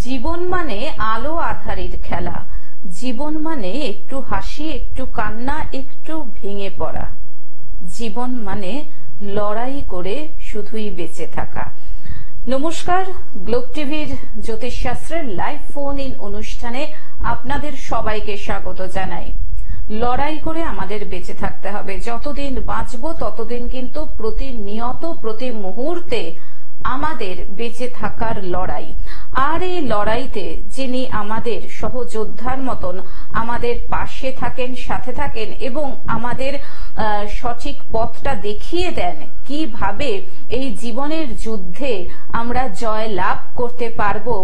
জীবন মানে আলো আধারের খেলা, জীবন মানে একটু হাসি, একটু কান্না, একটু ভেঙে পড়া। জীবন মানে লড়াই করে শুধুই বেঁচে থাকা। নমস্কার, গ্লোব টিভির জ্যোতিষশাস্ত্রের লাইভ ফোন ইন অনুষ্ঠানে আপনাদের সবাইকে স্বাগত জানাই। লড়াই করে আমাদের বেঁচে থাকতে হবে। যতদিন বাঁচবো ততদিন কিন্তু প্রতিনিয়ত প্রতি মুহূর্তে আমাদের বেঁচে থাকার লড়াই। আর এই লড়াইতে যিনি আমাদের সহযোদ্ধার মতন আমাদের পাশে থাকেন, সাথে থাকেন এবং আমাদের সঠিক পথটা দেখিয়ে দেন কিভাবে এই জীবনের যুদ্ধে আমরা জয় লাভ করতে পারবো,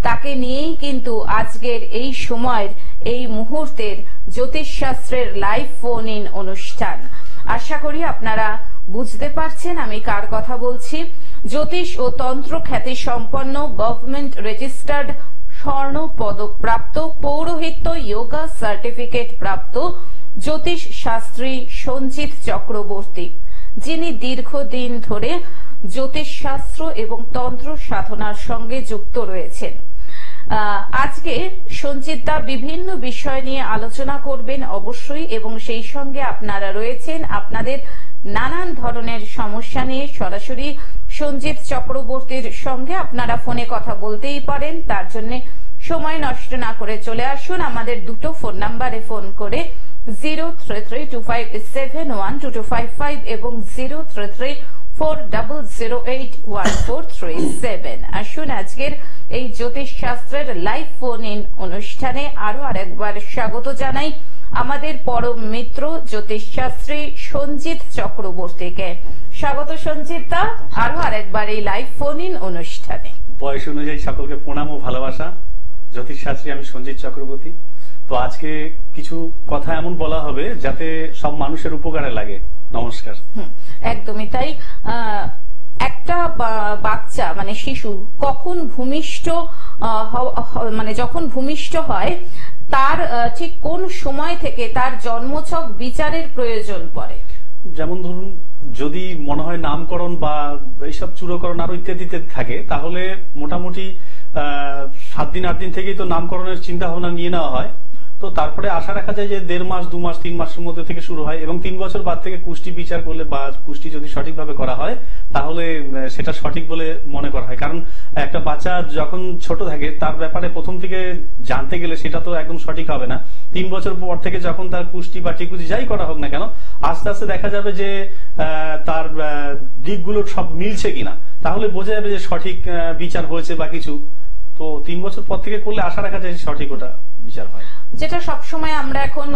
তাকে নিয়েই কিন্তু আজকের এই সময়ের এই মুহূর্তের জ্যোতিষশাস্ত্রের লাইভ ফোন ইন অনুষ্ঠান। আশা করি আপনারা বুঝতে পারছেন আমি কার কথা বলছি। জ্যোতিষ ও তন্ত্র খ্যাতি সম্পন্ন, গভর্নমেন্ট রেজিস্টার্ড, স্বর্ণ পদক প্রাপ্ত, পৌরোহিত্য যোগা সার্টিফিকেট প্রাপ্ত জ্যোতিষ শাস্ত্রী সঞ্জিত চক্রবর্তী, যিনি দীর্ঘদিন ধরে জ্যোতিষ শাস্ত্র এবং তন্ত্র সাধনার সঙ্গে যুক্ত রয়েছেন। আজকে সঞ্জিত দা বিভিন্ন বিষয় নিয়ে আলোচনা করবেন অবশ্যই, এবং সেই সঙ্গে আপনারা রয়েছেন আপনাদের নানান ধরনের সমস্যা নিয়ে সরাসরি সঞ্জিত চক্রবর্তীর সঙ্গে আপনারা ফোনে কথা বলতেই পারেন। তার জন্য সময় নষ্ট না করে চলে আসুন আমাদের দুটো ফোন নাম্বারে ফোন করে 0332571225 এবং 0334008143 আসুন আজকের এই জ্যোতিষ শাস্ত্রের লাইভ ফোন ইন অনুষ্ঠানে আরো আরেকবার স্বাগত জানাই আমাদের পরম মিত্র জ্যোতিষ শাস্ত্রী সঞ্জিত চক্রবর্তীকে। স্বাগত সঞ্জিত দা আরো আরেকবার এই লাইভ ফোন ইন অনুষ্ঠানে। বয়স অনুযায়ী সকলকে প্রণাম ও ভালোবাসা। জ্যোতিষ শাস্ত্রী আমি সঞ্জিত চক্রবর্তী। তো আজকে কিছু কথা এমন বলা হবে যাতে সব মানুষের উপকারে লাগে। নমস্কার। একদমই তাই। একটা বাচ্চা মানে শিশু কখন ভূমিষ্ঠ মানে যখন ভূমিষ্ঠ হয় তার ঠিক কোন সময় থেকে তার জন্মছক বিচারের প্রয়োজন পড়ে? যেমন ধরুন, যদি মনে হয় নামকরণ বা এইসব চূড়করণ আরো ইত্যাদি থাকে, তাহলে মোটামুটি 7 দিন 8 দিন থেকেই তো নামকরণের চিন্তা ভাবনা নিয়ে নেওয়া হয়। তো তারপরে আশা রাখা যায় যে 1.5 মাস 2 মাস 3 মাসের মধ্যে থেকে শুরু হয়, এবং 3 বছর বাদ থেকে কুষ্টি বিচার করলে বা কুষ্টি যদি সঠিকভাবে করা হয় তাহলে সেটা সঠিক বলে মনে করা হয়। কারণ একটা বাচ্চা যখন ছোট থাকে তার ব্যাপারে প্রথম থেকে জানতে গেলে সেটা তো একদম সঠিক হবে না। 3 বছর পর থেকে যখন তার কুষ্টি বা টিকুজি যাই করা হোক না কেন, আস্তে আস্তে দেখা যাবে যে তার দিকগুলো সব মিলছে কিনা, তাহলে বোঝা যাবে যে সঠিক বিচার হয়েছে বা কিছু। তো 3 বছর পর থেকে করলে আশা রাখা যায় সঠিক ওটা বিচার হয়। যেটা সবসময় আমরা এখন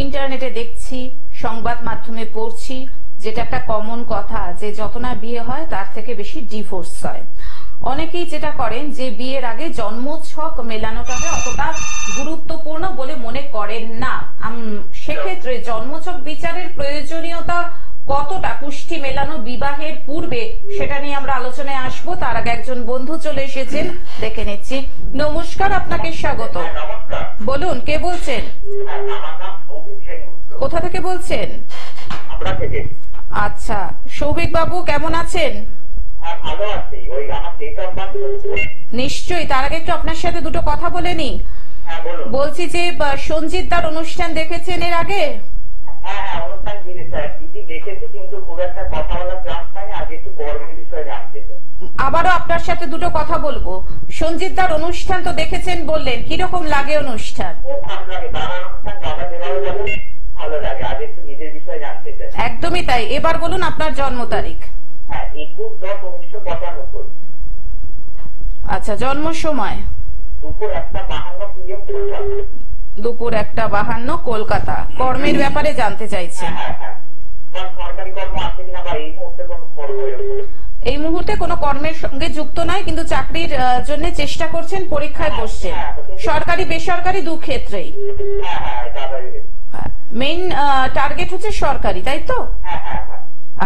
ইন্টারনেটে দেখছি, সংবাদ মাধ্যমে পড়ছি, যেটা একটা কমন কথা যে যত না বিয়ে হয় তার থেকে বেশি ডিভোর্স হয়। অনেকেই যেটা করেন যে বিয়ের আগে জন্মছক মেলানোটাকে অতটা গুরুত্বপূর্ণ বলে মনে করেন না। সেক্ষেত্রে জন্মছক বিচারের প্রয়োজনীয়তা কতটা, কুষ্টি মেলানো বিবাহের পূর্বে, সেটা নিয়ে আমরা আলোচনায় আসবো। তার আগে একজন বন্ধু চলে এসেছেন, দেখে নিচ্ছি। নমস্কার, আপনাকে স্বাগত। বলুন, কে বলছেন? কোথা থেকে বলছেন? আচ্ছা, সৌভিক বাবু কেমন আছেন? নিশ্চয়ই। তার আগে একটু আপনার সাথে দুটো কথা বলে নি। বলছি যে সঞ্জিত দার অনুষ্ঠান দেখেছেন এর আগে? আবারও আপনার সাথে দুটো কথা বলবো। সঞ্জিত দার অনুষ্ঠান তো দেখেছেন বললেন, কিরকম লাগে অনুষ্ঠান? একদমই তাই। এবার বলুন আপনার জন্ম তারিখ। আচ্ছা, জন্ম সময়? দুপুর 1:52 কলকাতা। কর্মের ব্যাপারে জানতে চাইছেন? এই মুহূর্তে কোনো কর্মের সঙ্গে যুক্ত নয়, কিন্তু চাকরির জন্য চেষ্টা করছেন, পরীক্ষায় বসছেন। সরকারি বেসরকারি দু ক্ষেত্রেই মেইন টার্গেট হচ্ছে সরকারি, তাই তো?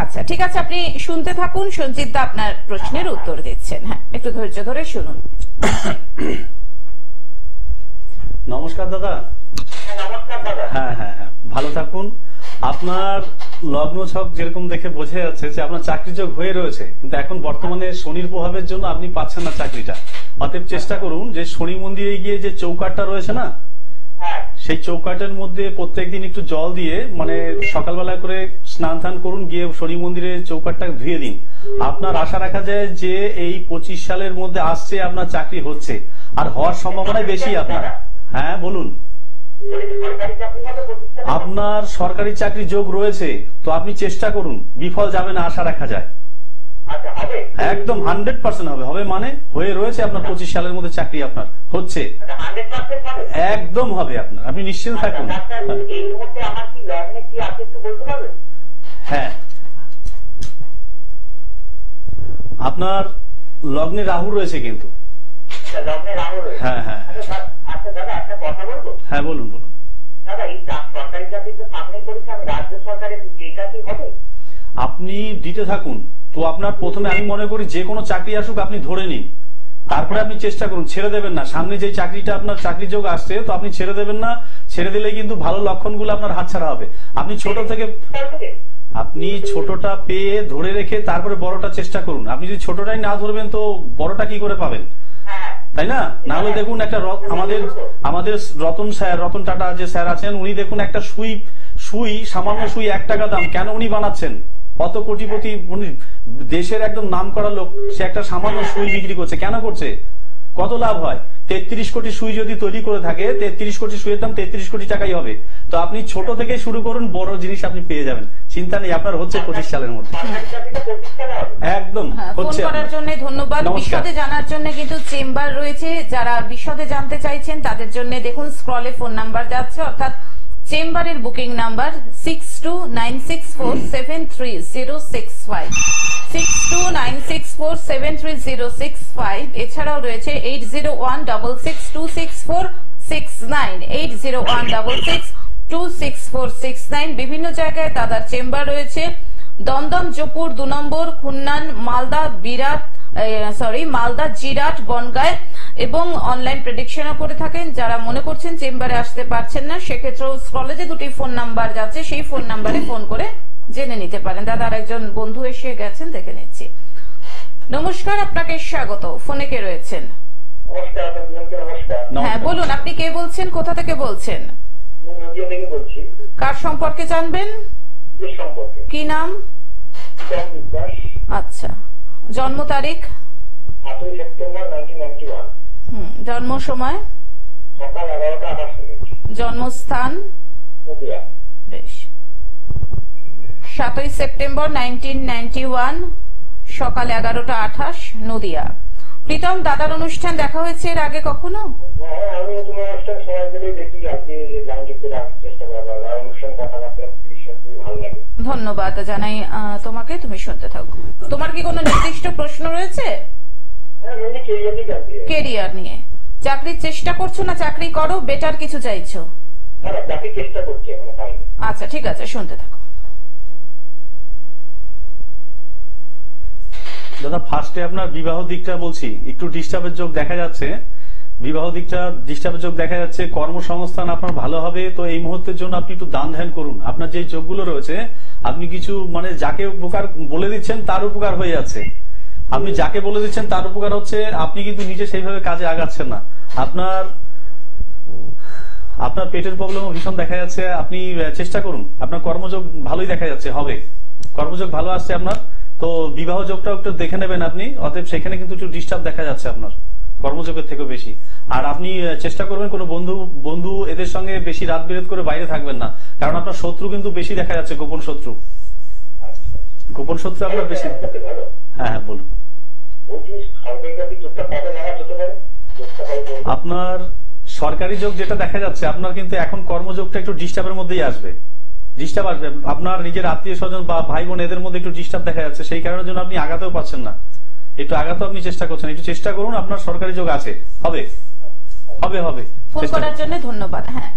আচ্ছা, ঠিক আছে, আপনি শুনতে থাকুন। সঞ্জিত দা আপনার প্রশ্নের উত্তর দিচ্ছেন। হ্যাঁ, একটু ধৈর্য ধরে শুনুন। নমস্কার দাদা। হ্যাঁ হ্যাঁ হ্যাঁ, ভালো থাকুন। আপনার লগ্ন ছক যেরকম দেখে বোঝা যাচ্ছে যে আপনার চাকরি যোগ হয়ে রয়েছে, কিন্তু এখন বর্তমানে শনির প্রভাবের জন্য আপনি পাচ্ছেন না চাকরিটা। অতএব চেষ্টা করুন যে শনি মন্দিরে গিয়ে যে চৌকাঠটা রয়েছে না, সেই চৌকাঠের মধ্যে প্রত্যেকদিন একটু জল দিয়ে মানে সকালবেলা করে স্নান টান করুন, গিয়ে শনি মন্দিরে চৌকাঠটা ধুয়ে দিন। আপনার আশা রাখা যায় যে এই 25 সালের মধ্যে আসছে আপনার চাকরি হচ্ছে, আর হওয়ার সম্ভাবনাই বেশি আপনার। হ্যাঁ বলুন। আপনার সরকারি চাকরি যোগ রয়েছে, তো আপনি চেষ্টা করুন, বিফল যাবে না আশা রাখা যায়। একদম 100% হবে। হবে মানে হয়ে রয়েছে আপনার 25 সালের মধ্যে চাকরি আপনার হচ্ছে, একদম হবে আপনার, আপনি নিশ্চিন্ত থাকুন। হ্যাঁ, আপনার লগ্নে রাহু রয়েছে কিন্তু। হ্যাঁ হ্যাঁ হ্যাঁ বলুন বলুন। আপনি দিতে থাকুন। তো আপনার প্রথমে আমি মনে করি যে কোনো চাকরি আসুক আপনি ধরে নিন, তারপরে আপনি চেষ্টা করুন, ছেড়ে দেবেন না। সামনে যে চাকরিটা আপনার চাকরি যোগ আসছে, তো আপনি ছেড়ে দেবেন না। ছেড়ে দিলে কিন্তু ভালো লক্ষণগুলো আপনার হাতছাড়া হবে। আপনি ছোটটা পেয়ে ধরে রেখে তারপরে বড়টা চেষ্টা করুন। আপনি যদি ছোটটাই না ধরবেন তো বড়টা কি করে পাবেন, তাই না? না হলে দেখুন একটা আমাদের রতন টাটা যে স্যার আছেন, উনি দেখুন একটা সুই সামান্য সুই 1 টাকা দাম, কেন উনি বানাচ্ছেন? অত কোটিপতি উনি, দেশের একদম নাম করা লোক, সে একটা সামান্য সুই বিক্রি করছে, কেন করছে? কত লাভ হয়? 33 কোটি সুই যদি তৈরি করে থাকে, 33 কোটি সুইয়ের দাম 33 কোটি টাকাই হবে। তো আপনি ছোট থেকে শুরু করুন, বড় জিনিস আপনি পেয়ে যাবেন, চিন্তা নেই। আপনার হচ্ছে 25 সালের মধ্যে একদম হচ্ছে। ফোন করার জন্য ধন্যবাদ। বিশদে জানার জন্য কিন্তু চেম্বার রয়েছে, যারা বিশদে জানতে চাইছেন তাদের জন্য দেখুন স্ক্রলে ফোন নাম্বার যাচ্ছে, অর্থাৎ চেম্বারের বুকিং নাম্বার 6296473065 6296473065। এছাড়াও রয়েছে 8016626469 8016626469। বিভিন্ন জায়গায় দাদার চেম্বার রয়েছে। দমদম, জয়পুর 2 নম্বর, খুন্নান, মালদা জিরাট, বনগায়, এবং অনলাইন প্রেডিকশনও করে থাকেন। যারা মনে করছেন চেম্বারে আসতে পারছেন না, সেক্ষেত্রেও স্ক্রলে যে 2টি ফোন নাম্বার যাচ্ছে সেই ফোন নাম্বারে ফোন করে জেনে নিতে পারেন। দাদা আরেকজন বন্ধু এসে গেছেন, দেখে নিচ্ছি। নমস্কার, আপনাকে স্বাগত। ফোনে কে রয়েছেন? হ্যাঁ বলুন, আপনি কে বলছেন, কোথা থেকে বলছেন? কার সম্পর্কে জানবেন? কি নাম? আচ্ছা, জন্ম তারিখ? জন্ম সময়? জন্মস্থান? বেশ, 7 সেপ্টেম্বর 1991 সকাল 11:28 নদিয়া। প্রীতম, দাদার অনুষ্ঠান দেখা হয়েছে এর আগে কখনো? ধন্যবাদ জানাই তোমাকে, তুমি শুনতে থাকো। তোমার কি কোনো নির্দিষ্ট প্রশ্ন রয়েছে? কেরিয়ার নিয়ে। চাকরির চেষ্টা করছো না চাকরি করো, বেটার কিছু চাইছো? আচ্ছা ঠিক আছে, শুনতে থাকো। দাদা ফার্স্টে আপনার বিবাহ দিকটা বলছি, একটু ডিস্টার্বের যোগ দেখা যাচ্ছে। বিবাহ দিকটা ডিস্টার্বের যোগ দেখা যাচ্ছে। কর্মসংস্থান আপনার ভালো হবে। তো এই মুহূর্তের জন্য আপনি একটু দান ধ্যান করুন। আপনার যে যোগগুলো রয়েছে, আপনি কিছু মানে যাকে উপকার বলে দিচ্ছেন তার উপকার হয়ে যাচ্ছে। আপনি যাকে বলে দিচ্ছেন তার উপকার হচ্ছে, আপনি কিন্তু নিজে সেইভাবে কাজে আগাচ্ছেন না। আপনার পেটের প্রবলেমও ভীষণ দেখা যাচ্ছে। আপনি চেষ্টা করুন, আপনার কর্মযোগ ভালোই দেখা যাচ্ছে, হবে কর্মযোগ ভালো আসছে আপনার। তো বিবাহ যোগটা একটু দেখে নেবেন আপনি। অতএব সেখানে কিন্তু একটু ডিস্টার্ব দেখা যাচ্ছে আপনার কর্মযোগের থেকেও বেশি। আর আপনি চেষ্টা করবেন কোনো বন্ধু এদের সঙ্গে বেশি রাত বিরেত করে বাইরে থাকবেন না, কারণ আপনার শত্রু কিন্তু বেশি দেখা যাচ্ছে, গোপন শত্রু আপনার বেশি। হ্যাঁ হ্যাঁ বলুন। আপনার সরকারি যোগ যেটা দেখা যাচ্ছে, আপনার কিন্তু এখন কর্মযোগটা একটু ডিস্টার্বের মধ্যেই আসবে। ডিস্টার্ব আসবে আপনার নিজের আত্মীয় স্বজন বা ভাই বোন, এদের মধ্যে একটু ডিস্টার্ব দেখা যাচ্ছে। সেই কারণের জন্য আপনি আগাতেও পারছেন না। একটু আগাতেও আপনি চেষ্টা করছেন, একটু চেষ্টা করুন। আপনার সরকারি যোগ আছে, হবে হবে হবে। ফোন করার জন্য ধন্যবাদ। হ্যাঁ,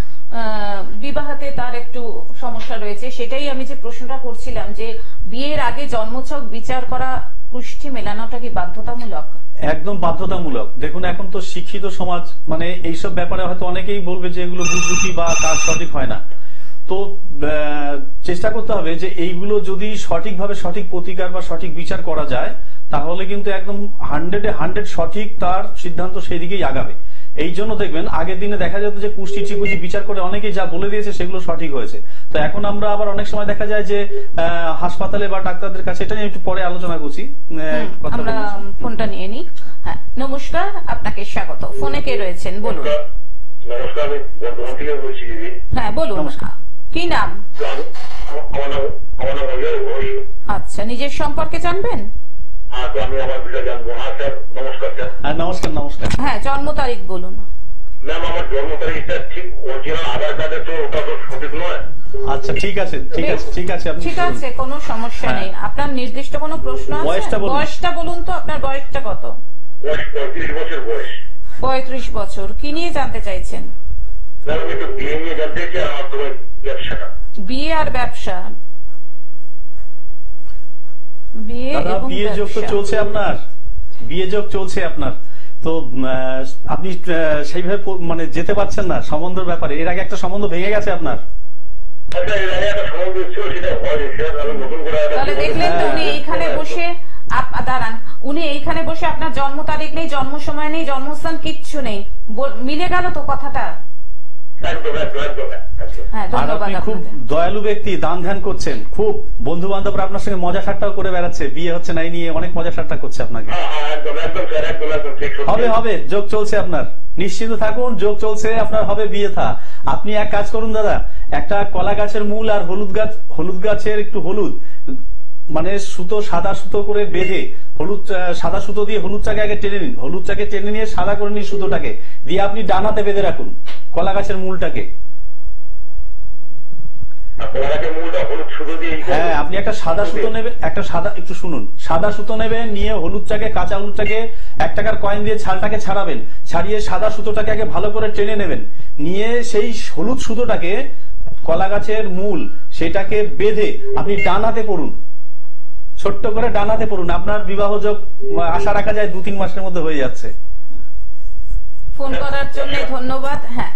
বিবাহতে তার একটু সমস্যা রয়েছে, সেটাই আমি যে প্রশ্নটা করছিলাম যে বিয়ের আগে জন্মছক বিচার করা, কুষ্ঠি মেলানোটা কি বাধ্যতামূলক? একদম বাধ্যতামূলক। দেখুন এখন তো শিক্ষিত সমাজ, মানে এইসব ব্যাপারে হয়তো অনেকেই বলবে যে এগুলো বুঝবুঝি বা কাজ সঠিক হয় না। তো চেষ্টা করতে হবে যে এইগুলো যদি সঠিকভাবে সঠিক প্রতিকার বা সঠিক বিচার করা যায়, তাহলে কিন্তু একদম 100-100 সঠিক তার সিদ্ধান্ত সেই দিকেই আগাবে। এই জন্য দেখবেন আগের দিনে দেখা যেত যে কুষ্টি চিকুচি বিচার করে অনেকেই যা বলে দিয়েছে সেগুলো সঠিক হয়েছে। তো এখন আমরা আবার অনেক সময় দেখা যায় যে হাসপাতালে বা ডাক্তারদের কাছে, এটা নিয়ে একটু পরে আলোচনা করছি। আমরা ফোনটা নিয়ে নিই। হ্যাঁ, নমস্কার, আপনাকে স্বাগত। ফোনে কে রয়েছেন বলুন। নমস্কার, আমি বর্ধমান থেকে বলছি দিদি। হ্যাঁ বলুন, কি নাম? আমার নাম অজয় ঘোষ। আচ্ছা, নিজের সম্পর্কে জানবেন? তো আমি আমার বিষয় জানবো। হ্যাঁ স্যার, নমস্কার স্যার। নমস্কার। নমস্কার। হ্যাঁ, জন্ম তারিখ বলুন। ম্যাম, আমার জন্ম তারিখটা ঠিক অরিজিনাল আধার কার্ডে তো ওটা তো সঠিক নয়। আচ্ছা, ঠিক আছে। ঠিক আছে, কোনো সমস্যা নেই। আপনার নির্দিষ্ট কোনো প্রশ্ন আছে? বয়সটা বলুন তো, আপনার বয়সটা কত? বয়স 35 বছর বয়স। 35 বছর। কি নিয়ে জানতে চাইছেন? ম্যাম, আমি তো বিয়ে নিয়ে জানতে চাই, আমার তোমার ব্যবসাটা। বিয়ে আর ব্যবসা? বিয়ে যোগ তো চলছে আপনার, বিয়ে যোগ চলছে আপনার। তো আপনি সেইভাবে মানে যেতে পারছেন না সম্বন্ধের ব্যাপারে। এর আগে একটা সম্বন্ধ ভেঙে গেছে আপনার। তাহলে দেখলেন তো, উনি এইখানে বসে দাঁড়ান, উনি এইখানে বসে আপনার জন্ম তারিখ নেই, জন্ম সময় নেই, জন্মস্থান কিচ্ছু নেই, মিলে গেল তো কথাটা। আর আপনি খুব দয়ালু ব্যক্তি, দান ধ্যান করছেন, খুব বন্ধু বান্ধবরা আপনার সঙ্গে মজা ঠাট্টাও করে বেড়াচ্ছে, বিয়ে হচ্ছে না এই নিয়ে অনেক মজা ঠাট্টা করছে আপনাকে। হবে, যোগ চলছে আপনার, নিশ্চিন্ত থাকুন, যোগ চলছে আপনার, হবে বিয়ে থা। আপনি এক কাজ করুন দাদা, একটা কলা গাছের মূল আর হলুদ গাছের একটু হলুদ মানে সুতো, সাদা সুতো করে বেঁধে, সাদা সুতো দিয়ে হলুদটাকে আগে টেনে নিন, হলুদটাকে টেনে নিয়ে সাদা করে নিন সুতোটাকে দিয়ে আপনি ডানাতে বেঁধে রাখুন কলা গাছের মূলটাকে। হ্যাঁ, আপনি একটা সাদা সুতো নেবেন, একটু শুনুন, সাদা সুতো নেবেন, নিয়ে হলুদটাকে, কাঁচা হলুদটাকে 1 টাকার কয়েন দিয়ে ছালটাকে ছাড়াবেন, ছাড়িয়ে সাদা সুতোটাকে আগে ভালো করে টেনে নেবেন, নিয়ে সেই হলুদ সুতোটাকে কলা গাছের মূল সেটাকে বেঁধে আপনি ডানাতে পড়ুন, ছোট্ট করে ডানাতে পড়ুন। আপনার বিবাহ যোগ আশা রাখা যায় 2-3 মাসের মধ্যে হয়ে যাচ্ছে। ফোন করার জন্য ধন্যবাদ। হ্যাঁ,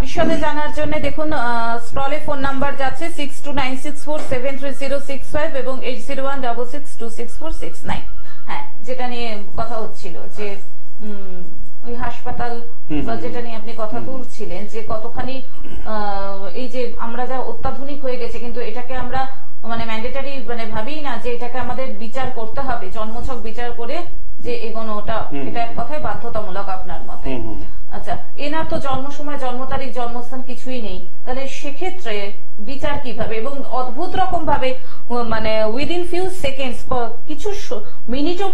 বিশদে জানার জন্য দেখুন স্ক্রলে ফোন নাম্বার যাচ্ছে 6296473065 এবং 8016626469। হ্যাঁ, যেটা নিয়ে কথা হচ্ছিল যে ওই হাসপাতাল বা যেটা নিয়ে আপনি কথা তুলছিলেন যে কতখানি এই যে আমরা যা অত্যাধুনিক হয়ে গেছে, কিন্তু এটাকে আমরা মানে ম্যান্ডেটারি মানে ভাবি না যে এটাকে আমাদের বিচার করতে হবে, জন্মছক বিচার করে যে এগোনোটা, এটা এক কথায় বাধ্যতামূলক আপনার মতে। আচ্ছা, এনার তো জন্ম সময়, জন্ম তারিখ, জন্মস্থান কিছুই নেই, তাহলে সেক্ষেত্রে বিচার কিভাবে? এবং অদ্ভুত রকম ভাবে মানে উইদিন ফিউ সেকেন্ডস, কিছু মিনিটও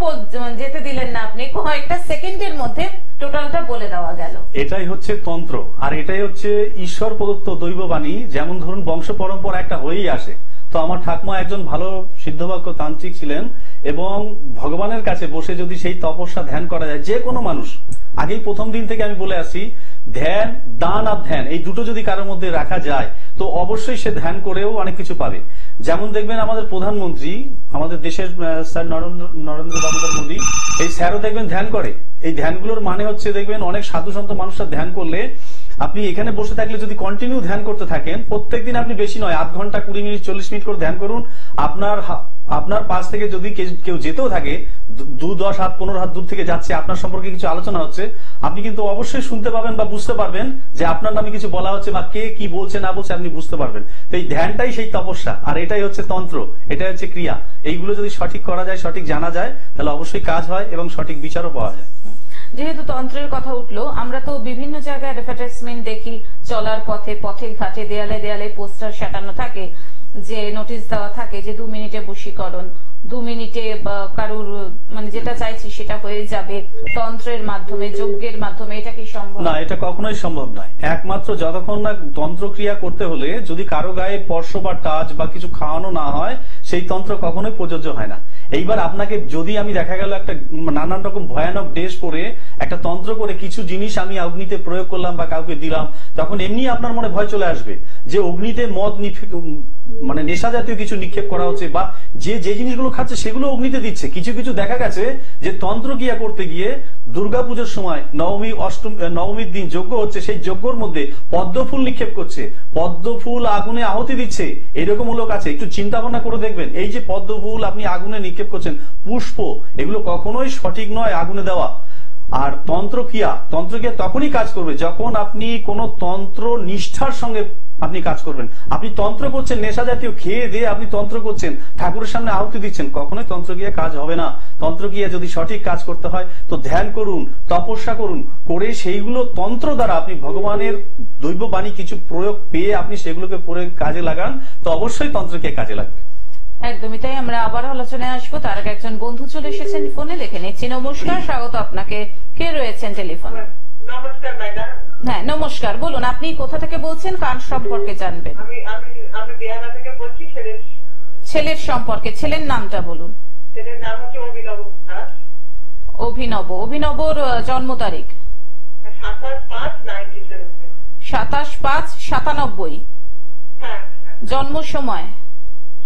যেতে দিলেন না আপনি, কয়েকটা সেকেন্ডের মধ্যে টোটালটা বলে দেওয়া গেল। এটাই হচ্ছে তন্ত্র, আর এটাই হচ্ছে ঈশ্বর প্রদত্ত দৈববাণী। যেমন ধরুন বংশ পরম্পরা একটা হয়েই আসে। তো আমার ঠাকুমা একজন ভালো সিদ্ধবাক্য তান্ত্রিক ছিলেন, এবং ভগবানের কাছে বসে যদি সেই তপস্যা ধ্যান করা যায়, যে কোনো মানুষ, আগেই প্রথম দিন থেকে আমি বলে আসি, ধ্যান, দান আর ধ্যান এই দুটো যদি কারোর মধ্যে রাখা যায় তো অবশ্যই সে ধ্যান করেও অনেক কিছু পাবে। যেমন দেখবেন আমাদের প্রধানমন্ত্রী, আমাদের দেশের স্যার নরেন্দ্র দামোদর মোদী, এই স্যারও দেখবেন ধ্যান করে। এই ধ্যানগুলোর মানে হচ্ছে দেখবেন অনেক সাধু সন্ত মানুষরা ধ্যান করলে, আপনি এখানে বসে থাকলে যদি কন্টিনিউ ধ্যান করতে থাকেন, প্রত্যেকদিন আপনি বেশি নয় 8 ঘন্টা 20 মিনিট 40 মিনিট করে ধ্যান করুন। আপনার পাশ থেকে যদি কেউ যেতেও থাকে 2-10 হাত 15 হাত দূর থেকে যাচ্ছে, আপনার সম্পর্কে কিছু আলোচনা হচ্ছে, আপনি কিন্তু অবশ্যই শুনতে পাবেন বা বুঝতে পারবেন যে আপনার নামে কিছু বলা হচ্ছে, বা কে কি বলছে না বলছে আপনি বুঝতে পারবেন। তো এই ধ্যানটাই সেই তপস্যা, আর এটাই হচ্ছে তন্ত্র, এটাই হচ্ছে ক্রিয়া। এইগুলো যদি সঠিক করা যায়, সঠিক জানা যায়, তাহলে অবশ্যই কাজ হয় এবং সঠিক বিচারও পাওয়া যায়। যেহেতু তন্ত্রের কথা উঠলো, আমরা তো বিভিন্ন জায়গায় অ্যাডভার্টাইজমেন্ট দেখি, চলার পথে ঘাটে দেয়ালে দেয়ালে পোস্টার সাটানো থাকে, যে নোটিশ দেওয়া থাকে যে 2 মিনিটে বশীকরণ, 2 মিনিটে কারুর মানে যেটা চাইছি সেটা হয়ে যাবে তন্ত্রের মাধ্যমে, যজ্ঞের মাধ্যমে। এটা কি সম্ভব? না, এটা কখনোই সম্ভব নয়। একমাত্র যতক্ষণ না তন্ত্রক্রিয়া করতে হলে যদি কারো গায়ে স্পর্শ বা টাচ বা কিছু খাওয়ানো না হয়, সেই তন্ত্র কখনোই প্রযোজ্য হয় না। এইবার আপনাকে যদি আমি দেখা গেল একটা নানান রকম ভয়ানক ড্রেস পরে একটা তন্ত্র করে কিছু জিনিস আমি অগ্নিতে প্রয়োগ করলাম বা কাউকে দিলাম, তখন এমনি আপনার মনে ভয় চলে আসবে যে অগ্নিতে মানে নেশা জাতীয় কিছু নিক্ষেপ করা হচ্ছে, বা যে যে জিনিসগুলো খাচ্ছে সেগুলো অগ্নিতে দিচ্ছে। কিছু কিছু দেখা গেছে যে তন্ত্রক্রিয়া করতে গিয়ে দুর্গাপুজোর সময় নবমীর দিন যজ্ঞ হচ্ছে, সেই যজ্ঞর মধ্যে পদ্মফুল নিক্ষেপ করছে, পদ্মফুল আগুনে আহুতি দিচ্ছে, এরকম লোক আছে। একটু চিন্তা ভাবনা করে দেখবেন, এই যে পদ্মফুল আপনি আগুনে নিক্ষেপ করছেন, পুষ্প, এগুলো কখনোই সঠিক নয় আগুনে দেওয়া। আর তন্ত্রক্রিয়া তখনই কাজ করবে যখন আপনি কোন তন্ত্র নিষ্ঠার সঙ্গে আপনি কাজ করবেন। আপনি তন্ত্র করছেন, নেশা জাতীয় খেয়ে দিয়ে আপনি তন্ত্র করছেন, ঠাকুরের সামনে আহুতি দিচ্ছেন, কখনোই তন্ত্রক্রিয়া কাজ হবে না। তন্ত্রক্রিয়া যদি সঠিক কাজ করতে হয় তো ধ্যান করুন, তপস্যা করুন, করে সেইগুলো তন্ত্র দ্বারা আপনি ভগবানের দৈববাণী কিছু প্রয়োগ পেয়ে আপনি সেগুলোকে পরে কাজে লাগান, তো অবশ্যই তন্ত্রক্রিয়া কাজে লাগবে। একদমই তাই। আমরা আবার আলোচনায় আসবো, তার আগে একজন বন্ধু চলে এসেছেন ফোনে, দেখে নিচ্ছি। নমস্কার, স্বাগত আপনাকে। কে রয়েছেন টেলিফোনে? নমস্কার ম্যাডাম। হ্যাঁ নমস্কার, বলুন আপনি কোথা থেকে বলছেন, কার সম্পর্কে জানবেন? আমি বিহারা থেকে বলছি। ছেলের সম্পর্কে, ছেলের নামটা বলুন। ছেলের নাম হচ্ছে অভিনব দাস। অভিনবর জন্ম তারিখ 27/5/97। হ্যাঁ। জন্ম সময়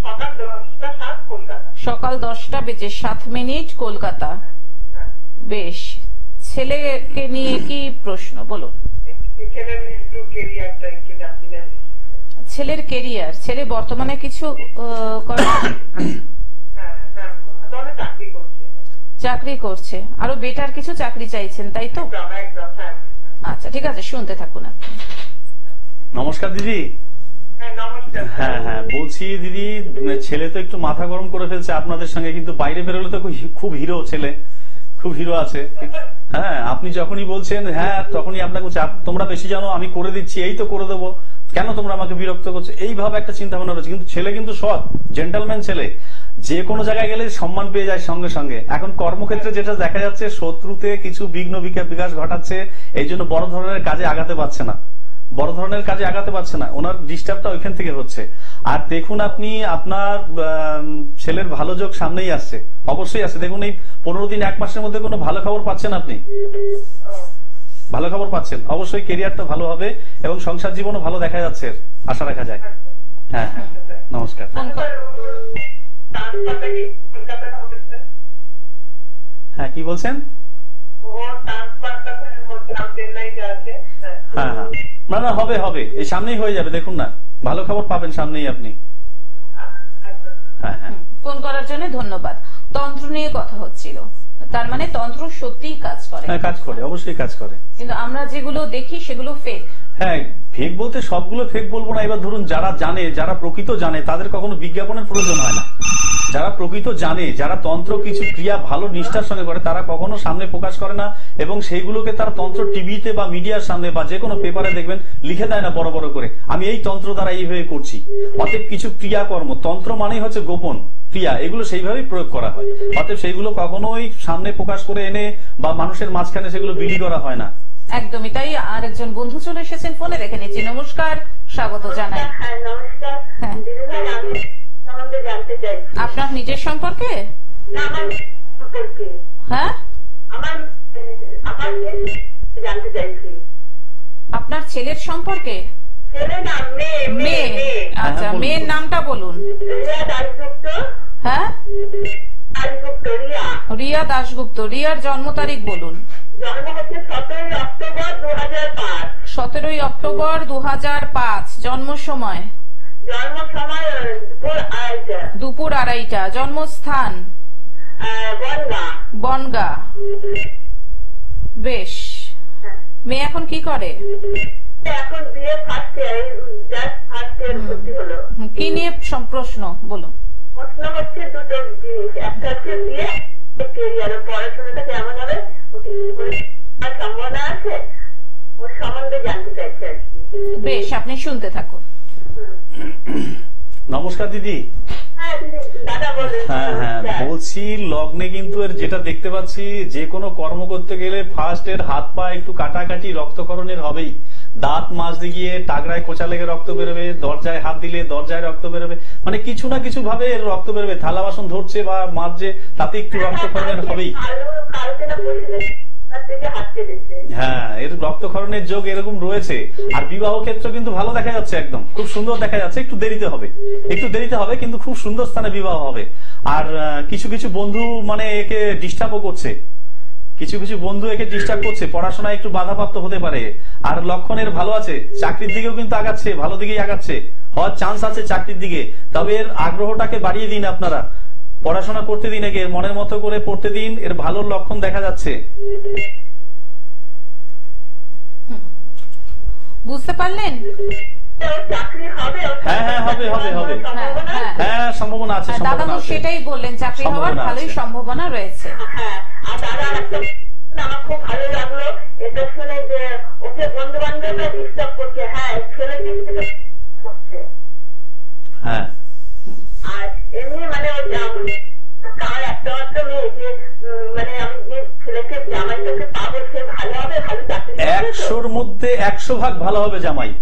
সকাল 10টা 7 কলকাতা। সকাল 10:07 কলকাতা। হ্যাঁ। বেশ, ছেলেকে নিয়ে কি প্রশ্ন বলুন? ছেলের একটু কেরিয়ারটা একটু জানতে চাই। ছেলের কেরিয়ার, ছেলে বর্তমানে কিছু করে? হ্যাঁ, চাকরি করছে। চাকরি করছে, আরো বেটার কিছু চাকরি চাইছেন, তাই তো? একদম। হ্যাঁ। আচ্ছা ঠিক আছে, শুনতে থাকুন আপনি। নমস্কার দিদি। হ্যাঁ নমস্কার। হ্যাঁ হ্যাঁ, বলছি দিদি, ছেলে তো একটু মাথা গরম করে ফেলছে আপনাদের সঙ্গে, কিন্তু বাইরে বেরোলে তো খুব হিরো ছেলে, খুব হিরো আছে। হ্যাঁ, আপনি যখনই বলছেন হ্যাঁ তখনই আপনাকে বলছে তোমরা বেশি জানো, আমি করে দিচ্ছি, এই তো করে দেবো, কেন তোমরা আমাকে বিরক্ত করছো, এইভাবে একটা চিন্তা ভাবনা রয়েছে। কিন্তু ছেলে কিন্তু সৎ, জেন্টলম্যান ছেলে, যে কোনো জায়গায় গেলে সম্মান পেয়ে যায় সঙ্গে সঙ্গে। এখন কর্মক্ষেত্রে যেটা দেখা যাচ্ছে, শত্রুতে কিছু বিঘ্ন বিকাশ ঘটাচ্ছে, এই জন্য বড় ধরনের কাজে আগাতে পারছে না, ওনার ডিস্টার্বটা ওইখান থেকে হচ্ছে। আর দেখুন আপনি, আপনার ছেলের ভালো যোগ সামনেই আসছে, অবশ্যই আসছে। দেখুন এই 15 দিন 1 মাসের মধ্যে কোনো ভালো খবর পাচ্ছেন, আপনি ভালো খবর পাচ্ছেন, অবশ্যই কেরিয়ারটা ভালো হবে এবং সংসার জীবনও ভালো দেখা যাচ্ছে, আশা রাখা যায়। হ্যাঁ হ্যাঁ, নমস্কার। হ্যাঁ কি বলছেন? হ্যাঁ হ্যাঁ, না হবে, এই সামনেই হয়ে যাবে, দেখুন না, ভালো খবর পাবেন সামনেই আপনি। হ্যাঁ হ্যাঁ, ফোন করার জন্য ধন্যবাদ। তন্ত্র নিয়ে কথা হচ্ছিল, তার মানে তন্ত্র সত্যিই কাজ করে? হ্যাঁ কাজ করে, অবশ্যই কাজ করে, কিন্তু আমরা যেগুলো দেখি সেগুলো ফেক। হ্যাঁ, ফেক বলতে সবগুলো ফেক বলবো না। এবার ধরুন যারা জানে, যারা প্রকৃত জানে, তাদের কখনো বিজ্ঞাপনের প্রয়োজন হয় না। যারা প্রকৃত জানে, যারা তন্ত্র কিছু ক্রিয়া ভালো নিষ্ঠার সঙ্গে করে, তারা কখনো সামনে প্রকাশ করে না, এবং সেইগুলোকে তারা তন্ত্র টিভিতে বা মিডিয়ার সামনে বা যে কোনো পেপারে দেখবেন লিখে দেয় না বড় বড় করে, আমি এই তন্ত্র দ্বারা এইভাবে করছি। অতএব কিছু ক্রিয়াকর্ম, তন্ত্র মানেই হচ্ছে গোপন ক্রিয়া, এগুলো সেইভাবেই প্রয়োগ করা হয়। অতএব সেইগুলো কখনোই সামনে প্রকাশ করে এনে বা মানুষের মাঝখানে সেগুলো বিলি করা হয় না। একদমই তাই। আর একজন বন্ধু চলে এসেছেন ফোনে, দেখে নিচ্ছি। নমস্কার, স্বাগত জানাই। হ্যাঁ নমস্কার। হ্যাঁ, জানতে চাই আপনার নিজের সম্পর্কে? হ্যাঁ, জানতে চাইছি আপনার ছেলের সম্পর্কে। মেয়ে? আচ্ছা, মেয়ের নামটা বলুন। হ্যাঁ, রিয়া দাশগুপ্ত। রিয়ার জন্ম তারিখ বলুন। জন্ম হচ্ছে 17 অক্টোবর 2005। 17 অক্টোবর 2005। জন্ম সময়? জন্ম সময় দুপুর 2:30। জন্মস্থান? বনগা। বেশ, মেয়ে এখন কি করে? এখন বিয়ে ফার্স্ট ইয়ার ভর্তি হলো। কি নিয়ে প্রশ্ন বলুন? প্রশ্ন হচ্ছে দুটো জিনিস, একটা হচ্ছে বিয়ে, কেরিয়ার, পড়াশোনাটা কেমন হবে, সম্ভাবনা আছে, ওর সম্বন্ধে জানতে চাইছে আর কি। বেশ, আপনি শুনতে থাকুন। নমস্কার দিদি। হ্যাঁ হ্যাঁ, বলছি লগ্নে কিন্তু এর যেটা দেখতে পাচ্ছি, যে কোনো কর্ম করতে গেলে ফার্স্ট এর হাত পা একটু কাটাকাটি রক্তকরণের হবেই। দাঁত মাজতে গিয়ে টাগরায় খোঁচা লেগে রক্ত বেরোবে, দরজায় হাত দিলে দরজায় রক্ত বেরোবে, মানে কিছু না কিছু ভাবে এর রক্ত বেরোবে। থালা বাসন ধরছে বা মাজছে, তাতে একটু রক্তকরণের হবেই। থেকে হাঁটতে দিচ্ছে। হ্যাঁ, এর রক্তক্ষরণের যোগ এরকম রয়েছে। আর বিবাহ ক্ষেত্র কিন্তু ভালো দেখা যাচ্ছে, একদম খুব সুন্দর দেখা যাচ্ছে। একটু দেরিতে হবে কিন্তু খুব সুন্দর স্থানে বিবাহ হবে। আর কিছু কিছু বন্ধু মানে একে ডিস্টার্বও করছে, পড়াশোনায় একটু বাধাপ্রাপ্ত হতে পারে। আর লক্ষণের ভালো আছে, চাকরির দিকেও কিন্তু আগাচ্ছে, ভালো দিকেই আগাচ্ছে, হওয়ার চান্স আছে চাকরির দিকে। তবে এর আগ্রহটাকে বাড়িয়ে দিন, আপনারা পড়াশোনা করতে দিন, একে মনের মতো করে পড়তে দিন, এর ভালো লক্ষণ দেখা যাচ্ছে। বুঝতে পারলেন? চাকরি হবে? হ্যাঁ, হবে। হ্যাঁ, সম্ভাবনা আছে। দাদা তো সেটাই বললেন, চাকরি হওয়ার ভালোই সম্ভাবনা রয়েছে। হ্যাঁ, আর দাদা আমার খুব ভালো লাগলো এটা শুনে যে ওকে বন্ধু বান্ধবরা ডিস্টার্ব করছে। হ্যাঁ, ছেলে করছে। হ্যাঁ, আর এমনি মানে কার একটা মাত্র মেয়ে যে মানে আমি যে ছেলেকে জামাইটাকে পাবো সে ভালো হবে, ভালো চাকরি 100-র মধ্যে 100 ভাগ ভালো হবে জামাই।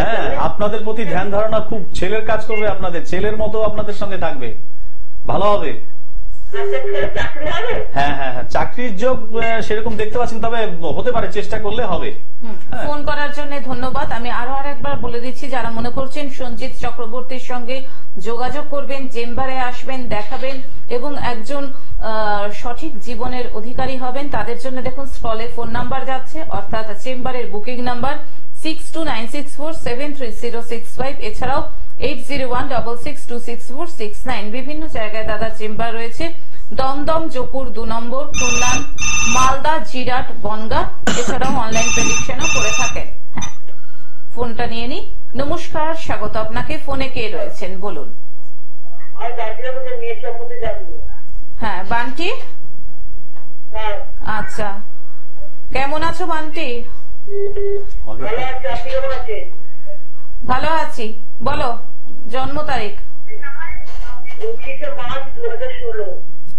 হ্যাঁ, আপনাদের প্রতি ধ্যান ধারণা খুব ছেলের কাজ করবে, আপনাদের ছেলের মতো আপনাদের সঙ্গে থাকবে, ভালো হবে। হ্যাঁ, চাকরির যোগ সেরকম দেখতে পাচ্ছেন, তবে হতে পারে, চেষ্টা করলে হবে। ফোন করার জন্য ধন্যবাদ। আমি আরো আরেকবার বলে দিচ্ছি, যারা মনে করছেন সঞ্জিত চক্রবর্তীর সঙ্গে যোগাযোগ করবেন, চেম্বারে আসবেন, দেখাবেন এবং একজন সঠিক জীবনের অধিকারী হবেন, তাদের জন্য দেখুন স্ক্রলে ফোন নাম্বার যাচ্ছে, অর্থাৎ চেম্বারের বুকিং নাম্বার 6296473065, এছাড়াও 8016626469। বিভিন্ন জায়গায় দাদার চেম্বার রয়েছে, দমদম, জোপুর 2 নম্বর, খুলনা, মালদা, জিরাট, বনগাঁ, এছাড়াও অনলাইন প্রেডিকশনও করে থাকেন। হ্যাঁ, ফোনটা নিয়ে নি। নমস্কার, স্বাগত আপনাকে। ফোনে কে রয়েছেন বলুন? হ্যাঁ, বান্টি। আচ্ছা, কেমন আছো বান্টি? ভালো আছি। বলো জন্ম তারিখ।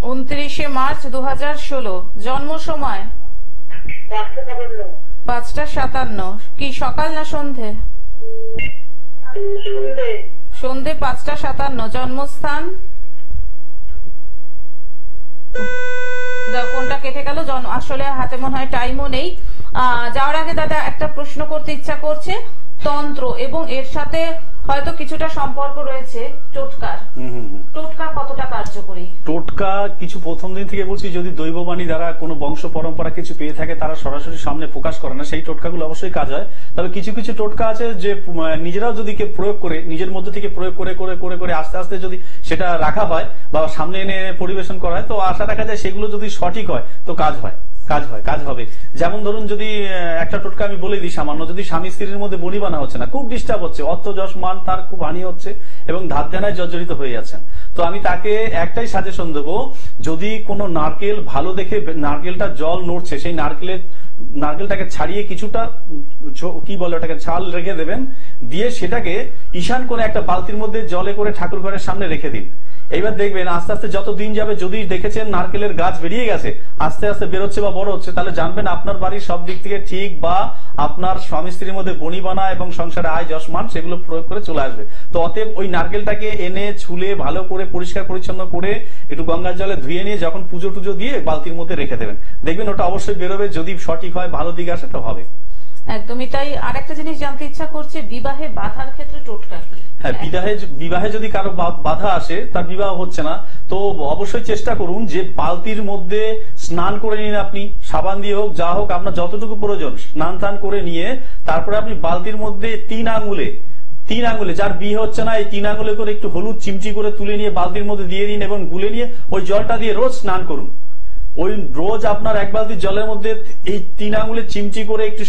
29শে মার্চ 2016। জন্ম সময় 5:57। কি সকাল না সন্ধে? সন্ধে 5:57। জন্মস্থান? ফোনটা কেটে গেল। আসলে হাতে মনে হয় টাইমও নেই। যাওয়ার আগে দাদা একটা প্রশ্ন করতে ইচ্ছা করছে, তন্ত্র এবং এর সাথে হয়তো কিছুটা সম্পর্ক রয়েছে টোটকার। টোটকা কতটা কার্যকরী? টোটকা কিছু প্রথম দিন থেকে বলছি, যদি দৈববাণী দ্বারা কোনো বংশ পরম্পরা কিছু পেয়ে থাকে, তারা সরাসরি সামনে প্রকাশ করে না, সেই টোটকাগুলো অবশ্যই কাজ হয়। তবে কিছু কিছু টোটকা আছে যে নিজেরাও যদি কেউ প্রয়োগ করে, নিজের মধ্যে থেকে প্রয়োগ করে করে করে করে আস্তে আস্তে যদি সেটা রাখা হয় বা সামনে এনে পরিবেশন করা হয়, তো আশা রাখা যায় সেগুলো যদি সঠিক হয় তো কাজ হবে। যেমন ধরুন, যদি একটা টোটকা আমি বলে দিই সামান্য, যদি স্বামী স্ত্রীর মধ্যে বনিবানা হচ্ছে না, খুব ডিস্টার্ব হচ্ছে, অর্থ যশ মান তার খুব হানি হচ্ছে এবং ধার দেনায় জর্জরিত হয়ে যাচ্ছেন, তো আমি তাকে একটাই সাজেশন দেবো, যদি কোনো নারকেল ভালো দেখে নারকেলটা জল নড়ছে, সেই নারকেলটাকে ছাড়িয়ে কিছুটা কি বলে ওটাকে ছাল রেখে দেবেন, দিয়ে সেটাকে ঈশান কোণে একটা বালতির মধ্যে জলে করে ঠাকুর ঘরের সামনে রেখে দিন। এইবার দেখবেন আস্তে আস্তে যত দিন যাবে, যদি দেখেছেন নারকেলের গাছ বেরিয়ে গেছে, আস্তে আস্তে বেরোচ্ছে বা বড় হচ্ছে, তাহলে জানবেন আপনার বাড়ির সব দিক থেকে ঠিক, বা আপনার স্বামী স্ত্রীর মধ্যে বনিবানা এবং সংসারে আয় যশমান সেগুলো প্রয়োগ করে চলে আসবে। তো অতএব ওই নারকেলটাকে এনে ছুলে ভালো করে পরিষ্কার পরিচ্ছন্ন করে একটু গঙ্গার জলে ধুয়ে নিয়ে যখন পুজো টুজো দিয়ে বালতির মধ্যে রেখে দেবেন, দেখবেন ওটা অবশ্যই বেরোবে। যদি সঠিক হয়, ভালো দিকে আসে, তো হবে। একদমই তাই। আরেকটা জিনিস জানতে ইচ্ছা করছে, বিবাহে বাধার ক্ষেত্রে টোটকা কি? হ্যাঁ, বিবাহে যদি কারো বাধা আসে, তার বিবাহ হচ্ছে না, তো অবশ্যই চেষ্টা করুন যে বালতির মধ্যে স্নান করে নিন আপনি, সাবান দিয়ে হোক যা হোক, আপনার যতটুকু প্রয়োজন স্নান টান করে নিয়ে তারপরে আপনি বালতির মধ্যে 3 আঙ্গুলে, যার বিয়ে হচ্ছে না, এই 3 আঙ্গুলে করে একটু হলুদ চিমচি করে তুলে নিয়ে বালতির মধ্যে দিয়ে দিন এবং গুলে নিয়ে ওই জলটা দিয়ে রোজ স্নান করুন। ওই রোজ আপনার 1 বালতি জলের মধ্যে এই 3 আঙ্গুলে চিমচি করে একটু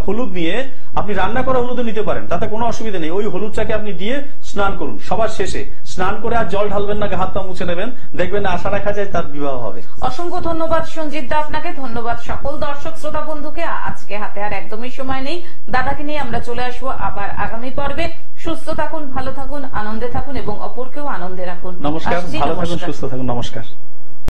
হলুদ নিয়ে, আপনি রান্না করা হলুদও নিতে পারেন, তাতে কোনো অসুবিধা নেই, ওই হলুদটাকে আপনি দিয়ে স্নান করুন। সবার শেষে স্নান করে আর জল ঢালবেন না, হাত পা মুছে নেবেন, দেখবেন আশা রাখা যায় তার বিবাহ হবে। অসংখ্য ধন্যবাদ সঞ্জিত দা আপনাকে, ধন্যবাদ সকল দর্শক শ্রোতা বন্ধুকে। আজকে হাতে আর একদমই সময় নেই, দাদাকে নিয়ে আমরা চলে আসবো আবার আগামী পর্বে। সুস্থ থাকুন, ভালো থাকুন, আনন্দে থাকুন এবং অপরকেও আনন্দে রাখুন। নমস্কার, ভালো থাকুন, সুস্থ থাকুন, নমস্কার।